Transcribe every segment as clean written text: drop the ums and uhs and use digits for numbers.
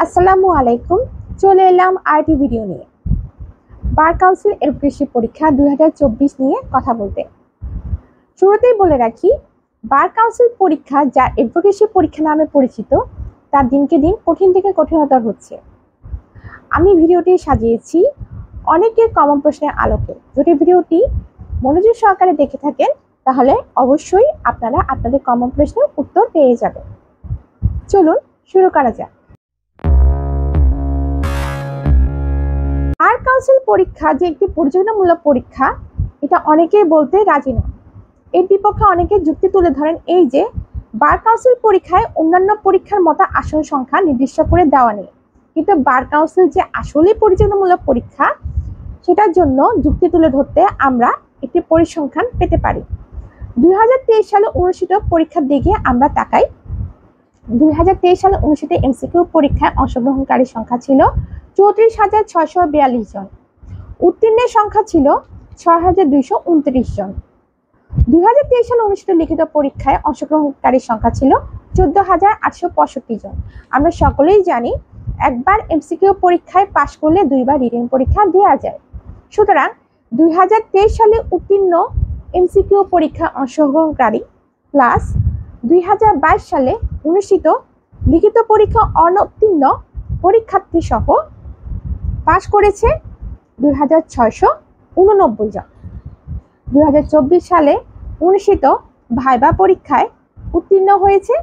আসসালামু আলাইকুম। চলে এলাম আরেকটি ভিডিও নিয়ে। বার কাউন্সিল এডভোকেসি পরীক্ষা 2024 নিয়ে কথা বলতে। শুরুতেই বলে রাখি, বার কাউন্সিল পরীক্ষা যা এডভোকেসি পরীক্ষা নামে পরিচিত, তা দিনকে দিন কঠিন থেকে কঠিনতর হচ্ছে। আমি ভিডিওটি সাজিয়েছি অনেকের কমন প্রশ্নের আলোকে। যদি ভিডিওটি মনোযোগ সহকারে দেখে থাকেন তাহলে অবশ্যই আপনারা আপনাদের কমন প্রশ্নের উত্তর পেয়ে যাবেন। চলুন শুরু করা যাক। বার কাউন্সিল পরীক্ষা যে একটি পরিচালনামূলক পরীক্ষা, এটা অনেকেই বলতে রাজি নয়। এর বিপক্ষে অনেকে যুক্তি তুলে ধরেন এই যে বার কাউন্সিল পরীক্ষায় অন্যান্য পরীক্ষার মতো আসন সংখ্যা নির্দিষ্ট করে দেওয়া নেই, কিন্তু বার কাউন্সিল যে আসলেই পরিচালনামূলক পরীক্ষা সেটার জন্য যুক্তি তুলে ধরতে আমরা একটি পরিসংখ্যান পেতে পারি। 2023 সালে অনুষ্ঠিত পরীক্ষার দিকে আমরা তাকাই। 2023 সালে অনুষ্ঠিত এমসিকিউ পরীক্ষায় অংশগ্রহণকারী সংখ্যা ছিল 34,642 জন। উত্তীর্ণের সংখ্যা ছিল 6,229 জন। 2023 সালে অনুষ্ঠিত লিখিত পরীক্ষায় অংশগ্রহণকারীর সংখ্যা ছিল 14,865 জন। আমরা সকলেই জানি একবার এমসিকিউ পরীক্ষায় পাশ করলে দুইবার রিটেন পরীক্ষা দেওয়া যায়। সুতরাং 2023 সালে উত্তীর্ণ এমসিকিউ পরীক্ষা অংশগ্রহণকারী প্লাস 2022 সালে অনুষ্ঠিত লিখিত পরীক্ষা অনুত্তীর্ণ পরীক্ষার্থী সহ পাশ করেছে 2,689 জন। 2024 সালে অনুষ্ঠিত ভাইবা পরীক্ষায় উত্তীর্ণ হয়েছে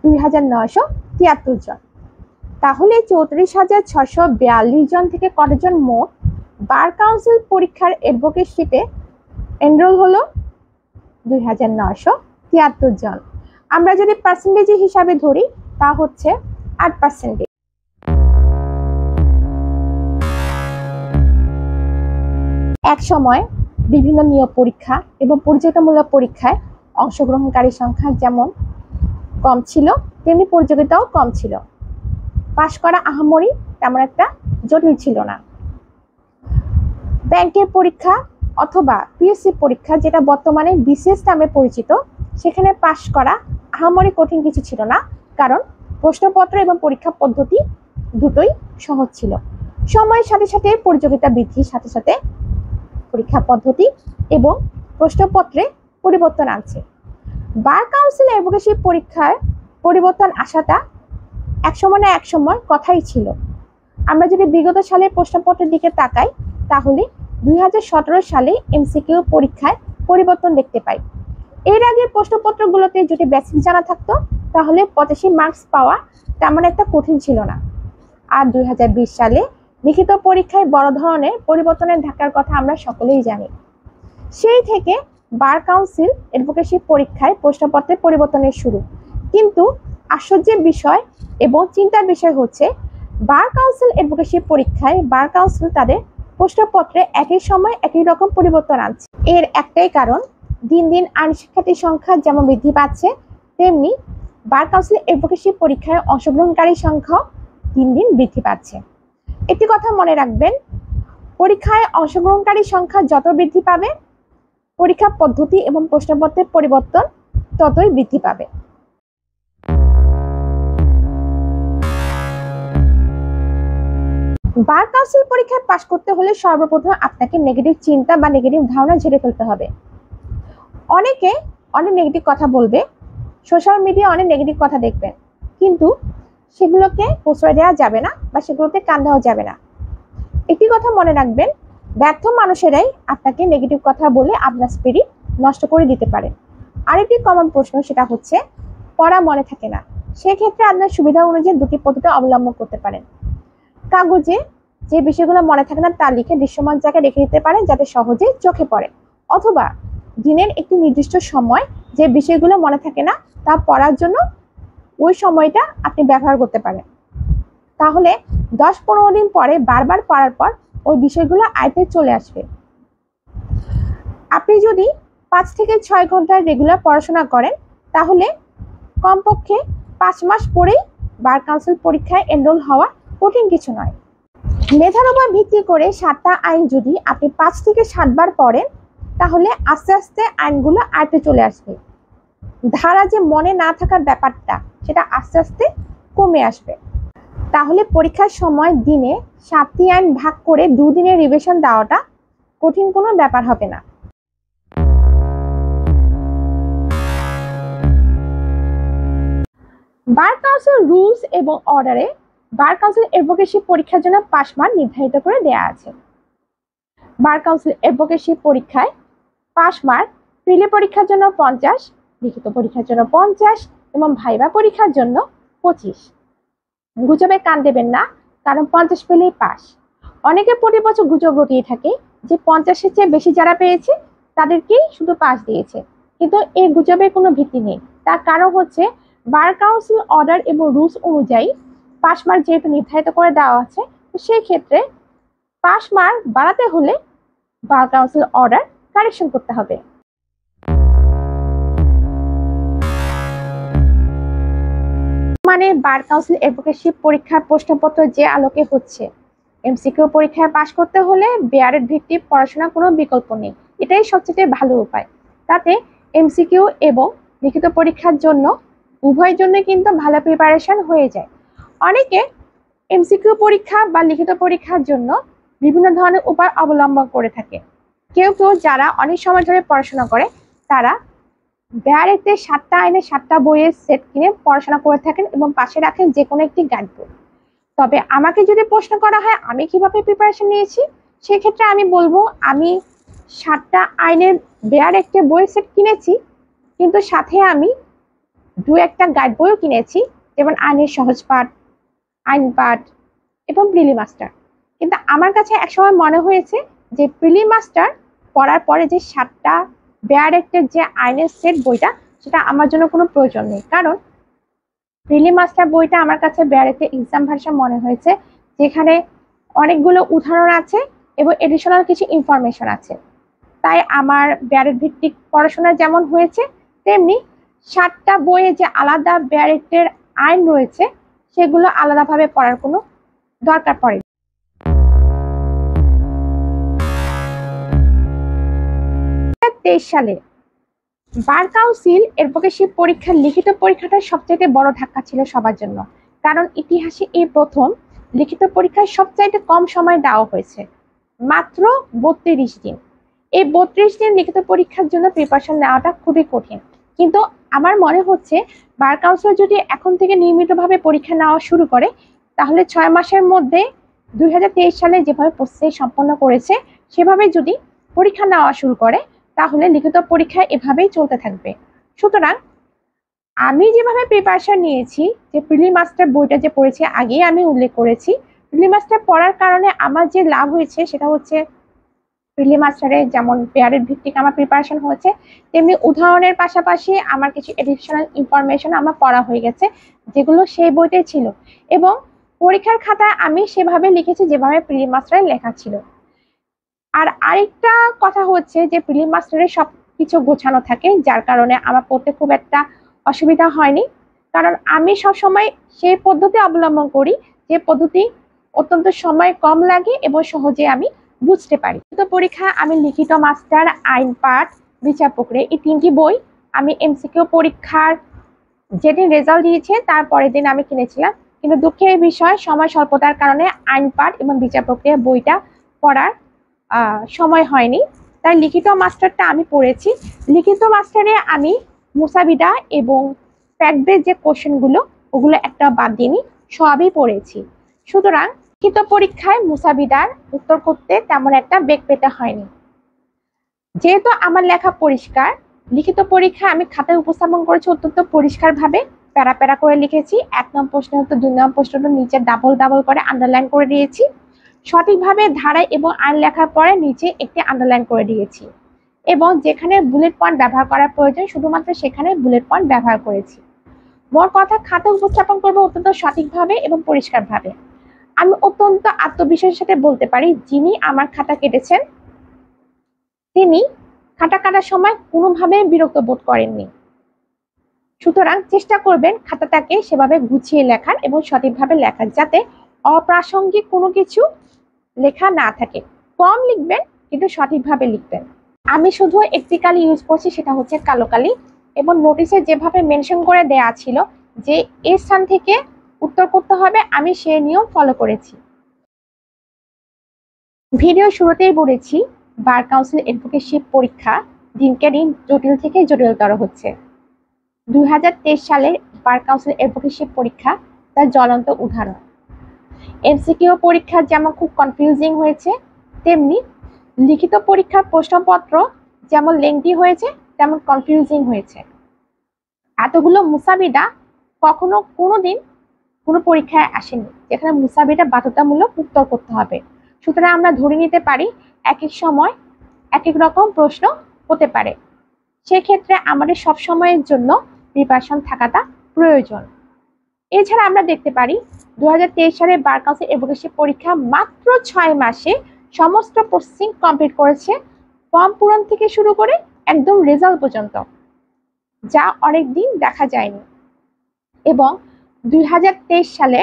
2,973 জন। তাহলে 34,642 জন থেকে কতজন মোট বার কাউন্সিল পরীক্ষার অ্যাডভোকেসিতে এনরোল হলো? 2,973 জন। আমরা যদি পার্সেন্টেজ হিসাবে ধরি তা হচ্ছে 8%। এক সময় বিভিন্ন নিয়োগ পরীক্ষা এবং পরিচালনামূলক পরীক্ষায় অংশগ্রহণকারী সংখ্যা যেমন কম ছিল, তেমনি প্রতিযোগিতাও কম ছিল। পাশ করা আহামরি তেমন একটা জটিল ছিল না। ব্যাংকের পরীক্ষা অথবা পিএসসি পরীক্ষা, যেটা বর্তমানে বিসিএস নামে পরিচিত, সেখানে পাশ করা আহামরি কঠিন কিছু ছিল না, কারণ প্রশ্নপত্র এবং পরীক্ষা পদ্ধতি দুটোই সহজ ছিল। সময়ের সাথে সাথে প্রতিযোগিতা বৃদ্ধির সাথে সাথে পরীক্ষা পদ্ধতি এবং প্রশ্নপত্রে পরিবর্তন আনছে। বার কাউন্সিল অ্যাডভোকেসি পরীক্ষায় পরিবর্তন আসাটা একসময় না একসময় কথাই ছিল। আমরা যদি বিগত সালের প্রশ্নপত্রের দিকে তাকাই তাহলে 2017 সালে এমসিকিউ পরীক্ষায় পরিবর্তন দেখতে পাই। এর আগে প্রশ্নপত্রগুলোতে যদি বেসিক জানা থাকতো তাহলে 85 মার্কস পাওয়া তেমন একটা কঠিন ছিল না। আর 2020 সালে লিখিত পরীক্ষায় বড় ধরনের পরিবর্তনের ধাক্কার কথা আমরা সকলেই জানি। সেই থেকে বার কাউন্সিল অ্যাডভোকেসি পরীক্ষায় প্রশ্নপত্রের পরিবর্তনের শুরু। কিন্তু আশ্চর্যের বিষয় এবং চিন্তার বিষয় হচ্ছে, বার কাউন্সিল অ্যাডভোকেসি পরীক্ষায় বার কাউন্সিল তাদের প্রশ্নপত্রে একই সময় একই রকম পরিবর্তন আনছে। এর একটাই কারণ, দিন দিন আইন শিক্ষার্থীর সংখ্যা যেমন বৃদ্ধি পাচ্ছে, তেমনি বার কাউন্সিল অ্যাডভোকেসি পরীক্ষায় অংশগ্রহণকারীর সংখ্যাও দিন দিন বৃদ্ধি পাচ্ছে। একটি কথা মনে রাখবেন, পরীক্ষায় অংশগ্রহণকারীর সংখ্যা যত বৃদ্ধি পাবে, পরীক্ষা পদ্ধতি এবং প্রশ্নপত্রের পরিবর্তন ততই বৃদ্ধি পাবে। বার কাউন্সিল পরীক্ষায় পাশ করতে হলে সর্বপ্রথম আপনাকে নেগেটিভ চিন্তা বা নেগেটিভ ধারণা ঝেড়ে ফেলতে হবে। অনেকে অনেক নেগেটিভ কথা বলবে, সোশ্যাল মিডিয়ায় অনেক নেগেটিভ কথা দেখবেন, কিন্তু সেগুলোকে প্রশ্রয় দেওয়া যাবে না বা সেগুলোতে কান দেওয়া যাবে না। একটি কথা মনে রাখবেন, ব্যর্থ মানুষেরাই আপনাকে নেগেটিভ কথা বলে আপনার স্পিরিট নষ্ট করে দিতে পারে। আরেকটি কমন প্রশ্ন, সেটা হচ্ছে পড়া মনে থাকে না। সেক্ষেত্রে আপনার সুবিধা অনুযায়ী দুটি পদ্ধতি অবলম্বন করতে পারেন। কাগজে যে বিষয়গুলো মনে থাকে না তা লিখে দৃশ্যমান জায়গায় রেখে দিতে পারেন যাতে সহজে চোখে পড়ে, অথবা দিনের একটি নির্দিষ্ট সময় যে বিষয়গুলো মনে থাকে না তা পড়ার জন্য ওই সময়টা আপনি ব্যবহার করতে পারেন। তাহলে 10-15 দিন পরে বারবার পড়ার পর ওই বিষয়গুলো আয়ত্তে চলে আসবে। আপনি যদি 5 থেকে 6 ঘন্টায় রেগুলার পড়াশোনা করেন তাহলে কমপক্ষে 5 মাস পরেই বার কাউন্সিল পরীক্ষায় এনরোল হওয়া কঠিন কিছু নয়। মেধার উপর ভিত্তি করে 7টা আইন যদি আপনি 5 থেকে 7 বার পড়েন তাহলে আস্তে আস্তে আইনগুলো আয়ত্তে চলে আসবে। ধারা যে মনে না থাকার ব্যাপারটা সেটা আস্তে আস্তে কমে আসবে। তাহলে পরীক্ষার সময় দিনে 7টি আইন ভাগ করে 2 দিনের রিভিশন দেওয়াটা কঠিন কোনো ব্যাপার হবে না। বার কাউন্সিল রুলস এবং অর্ডারে বার কাউন্সিল অ্যাডভোকেসি পরীক্ষার জন্য পাস মার্ক নির্ধারিত করে দেওয়া আছে। বার কাউন্সিল অ্যাডভোকেসি পরীক্ষায় পাস মার্ক প্রিলি পরীক্ষার জন্য 50, লিখিত পরীক্ষার জন্য 50 এবং ভাইবা পরীক্ষার জন্য 25। গুজবে কান দেবেন না, কারণ 50 পেলেই পাস। অনেকে প্রতি বছর গুজব রটিয়ে থাকে যে 50-এর চেয়ে বেশি যারা পেয়েছে তাদেরকেই শুধু পাস দিয়েছে, কিন্তু এই গুজবের কোনো ভিত্তি নেই। তার কারণ হচ্ছে বার কাউন্সিল অর্ডার এবং রুলস অনুযায়ী পাস মার্ক যেহেতু নির্ধারিত করে দেওয়া আছে, তো সেই ক্ষেত্রে পাস মার্ক বাড়াতে হলে বার কাউন্সিল অর্ডার কারেকশন করতে হবে। মানে বার কাউন্সিল অ্যাডভোকেসি পরীক্ষার প্রশ্নপত্র যে আলোকে হচ্ছে, এমসিকিউ পরীক্ষায় পাশ করতে হলে বেয়ারের ভিত্তিক পড়াশোনার কোনো বিকল্প নেই। এটাই সবচেয়ে ভালো উপায়। তাতে এমসিকিউ এবং লিখিত পরীক্ষার জন্য উভয়ের জন্য কিন্তু ভালো প্রিপারেশন হয়ে যায়। অনেকে এমসিকিউ পরীক্ষা বা লিখিত পরীক্ষার জন্য বিভিন্ন ধরনের উপায় অবলম্বন করে থাকে। কেউ কেউ যারা অনেক সময় ধরে পড়াশোনা করে তারা বেয়ারেতে 7টা আইনে 7টা বইয়ের সেট কিনে পড়াশোনা করে থাকেন এবং পাশে রাখেন যে কোনো একটি গাইড বই। তবে আমাকে যদি প্রশ্ন করা হয় আমি কিভাবে প্রিপারেশন নিয়েছি, সেক্ষেত্রে আমি বলবো আমি 7টা আইনের বেয়ার একটা বইয়ের সেট কিনেছি, কিন্তু সাথে আমি 2-1টা গাইড বইও কিনেছি, যেমন আইনের সহজ পাঠ, আইন পাঠ এবং প্রিলি মাস্টার। কিন্তু আমার কাছে একসময় মনে হয়েছে যে প্রিলি মাস্টার পড়ার পরে যে 7টা বেয়ার একটা যে আইনের সেট বইটা, সেটা আমার জন্য কোনো প্রয়োজন নেই। কারণ প্রিলি মাস্টার বইটা আমার কাছে বেয়ারেতে এক্সাম ভার্সন মনে হয়েছে, যেখানে অনেকগুলো উদাহরণ আছে এবং এডিশনাল কিছু ইনফরমেশন আছে। তাই আমার বেয়ারেট ভিত্তিক পড়াশোনা যেমন হয়েছে, তেমনি 7টা বইয়ে যে আলাদা বেয়ারেটের আইন রয়েছে সেগুলো আলাদাভাবে পড়ার কোনো দরকার পড়ে। 2023 সালে বার কাউন্সিল অ্যাডভোকেসি পরীক্ষার লিখিত পরীক্ষাটা সবচাইতে বড় ধাক্কা ছিল সবার জন্য। কারণ ইতিহাসে এই প্রথম লিখিত পরীক্ষায় সবচাইতে কম সময় দেওয়া হয়েছে, মাত্র 32 দিন। এই 32 দিন লিখিত পরীক্ষার জন্য প্রিপারেশন নেওয়াটা খুবই কঠিন। কিন্তু আমার মনে হচ্ছে বার কাউন্সিল যদি এখন থেকে নিয়মিতভাবে পরীক্ষা নেওয়া শুরু করে, তাহলে 6 মাসের মধ্যে 2023 সালে যেভাবে প্রস্তুতি সম্পন্ন করেছে সেভাবে যদি পরীক্ষা নেওয়া শুরু করে, তাহলে লিখিত পরীক্ষা এভাবেই চলতে থাকবে। সুতরাং আমি যেভাবে প্রিপারেশন নিয়েছি, যে প্রিলি মাস্টার বইটা যে পড়েছি আগেই আমি উল্লেখ করেছি, প্রিলি মাস্টার পড়ার কারণে আমার যে লাভ হয়েছে সেটা হচ্ছে প্রিলি মাস্টারে যেমন পেয়ারের ভিত্তিক আমার প্রিপারেশন হয়েছে, তেমনি উদাহরণের পাশাপাশি আমার কিছু এডিশনাল ইনফরমেশন আমার পড়া হয়ে গেছে, যেগুলো সেই বইটাই ছিল। এবং পরীক্ষার খাতায় আমি সেভাবে লিখেছি যেভাবে প্রিলি মাস্টারে লেখা ছিল। আর আরেকটা কথা হচ্ছে যে প্রিলি মাস্টারে সবকিছু গোছানো থাকে, যার কারণে আমার পড়তে খুব একটা অসুবিধা হয়নি। কারণ আমি সবসময় সেই পদ্ধতি অবলম্বন করি যে পদ্ধতি অত্যন্ত সময় কম লাগে এবং সহজে আমি বুঝতে পারি। তো পরীক্ষা আমি লিখিত মাস্টার, আইন পাঠ, বিচার প্রক্রিয়া এই 3টি বই আমি এমসিকিউ পরীক্ষার যেদিন রেজাল্ট দিয়েছে তার পরের দিন আমি কিনেছিলাম। কিন্তু দুঃখের বিষয় সময় স্বল্পতার কারণে আইন পাঠ এবং বিচার প্রক্রিয়া বইটা পড়ার সময় হয়নি, তাই লিখিত মাস্টারটা আমি পড়েছি। লিখিত মাস্টারে আমি মুসাবিদা এবং ফ্যাক্ট যে কোশ্চেনগুলো ওগুলো একটা বাদ দিইনি, সবই পড়েছি। সুতরাং লিখিত পরীক্ষায় মুসাবিদার উত্তর করতে তেমন একটা বেগ পেতে হয়নি। যেহেতু আমার লেখা পরিষ্কার, লিখিত পরীক্ষায় আমি খাতায় উপস্থাপন করেছি অত্যন্ত পরিষ্কারভাবে, প্যারা প্যারা করে লিখেছি। 1 নম্বর প্রশ্ন হতো 2 নম্বর প্রশ্নটা নিচে ডাবল করে আন্ডারলাইন করে দিয়েছি। সঠিকভাবে ধারায় এবং আইন লেখার পরে নিচে একটি আন্ডারলাইন করে দিয়েছি, এবং যেখানে বুলেট পয়েন্ট ব্যবহার করার প্রয়োজন শুধুমাত্র সেখানে বুলেট পয়েন্ট ব্যবহার করেছি। মোট কথা, খাতা উপস্থাপন করবো অত্যন্ত সঠিকভাবে এবং পরিষ্কারভাবে। আমি অত্যন্ত আত্মবিশ্বাসের সাথে বলতে পারি, যিনি আমার খাতা কেটেছেন তিনি খাতা কাটার সময় কোনোভাবে বিরক্ত বোধ করেননি। সুতরাং চেষ্টা করবেন খাতাটাকে সেভাবে গুছিয়ে লেখার এবং সঠিকভাবে লেখার, যাতে অপ্রাসঙ্গিক কোনো কিছু লেখা না থাকে। কম লিখবেন কিন্তু সঠিকভাবে লিখবেন। আমি শুধু একটি কালি ইউজ করছি, সেটা হচ্ছে কালো কালি, এবং নোটিশে যেভাবে মেনশন করে দেয়া ছিল যে এই স্থান থেকে উত্তর করতে হবে, আমি সেই নিয়ম ফলো করেছি। ভিডিও শুরুতেই বলেছি বার কাউন্সিল অ্যাডভোকেসি পরীক্ষা দিনকে দিন জটিল থেকে জটিলতর হচ্ছে। 2023 সালের বার কাউন্সিল অ্যাডভোকেসি পরীক্ষা তার জ্বলন্ত উদাহরণ। এমসিকিউ পরীক্ষা যেমন খুব কনফিউজিং হয়েছে, তেমনি লিখিত পরীক্ষার প্রশ্নপত্র যেমন লেংথি হয়েছে তেমন কনফিউজিং হয়েছে। এতগুলো মুসাবিদা কখনো কোনোদিন কোনো পরীক্ষায় আসেনি যেখানে মুসাবিদা বাধ্যতামূলক উত্তর করতে হবে। সুতরাং আমরা ধরে নিতে পারি এক এক সময় এক এক রকম প্রশ্ন হতে পারে। সেক্ষেত্রে আমাদের সব সময়ের জন্য প্রিপারেশন থাকাটা প্রয়োজন। এছাড়া আমরা দেখতে পারি 2023 সালে বার কাউন্সিল অ্যাডভোকেসি পরীক্ষা মাত্র 6 মাসে সমস্ত প্রসেসিং কমপ্লিট করেছে, ফর্ম পূরণ থেকে শুরু করে একদম রেজাল্ট পর্যন্ত, যা অনেক দিন দেখা যায়নি। এবং 2023 সালে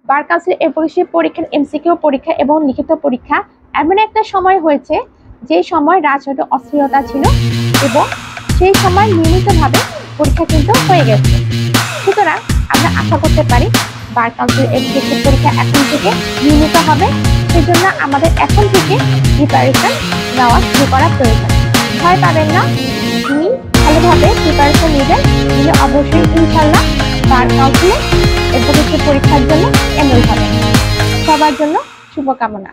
বার কাউন্সিল অ্যাডভোকেসি পরীক্ষার এমসিকিউ পরীক্ষা এবং লিখিত পরীক্ষা এমন একটা সময় হয়েছে যে সময় রাজনৈতিক অস্থিরতা ছিল এবং সেই সময় নিয়মিতভাবে পরীক্ষা কিন্তু হয়ে গেছে। সুতরাং আমরা আশা করতে পারি বার কাউন্সিল অ্যাডভোকেসি পরীক্ষা এখন থেকে নিয়মিত হবে। সেজন্য আমাদের এখন থেকে প্রিপারেশন নেওয়া শুরু করা প্রয়োজন। ভয় পাবেন না, যিনি ভালোভাবে প্রিপারেশন নেবেন তিনি অবশ্যই ইনশাল্লাহ বার কাউন্সিল অ্যাডভোকেসি পরীক্ষার জন্য এনরোল হবেন। সবার জন্য শুভকামনা।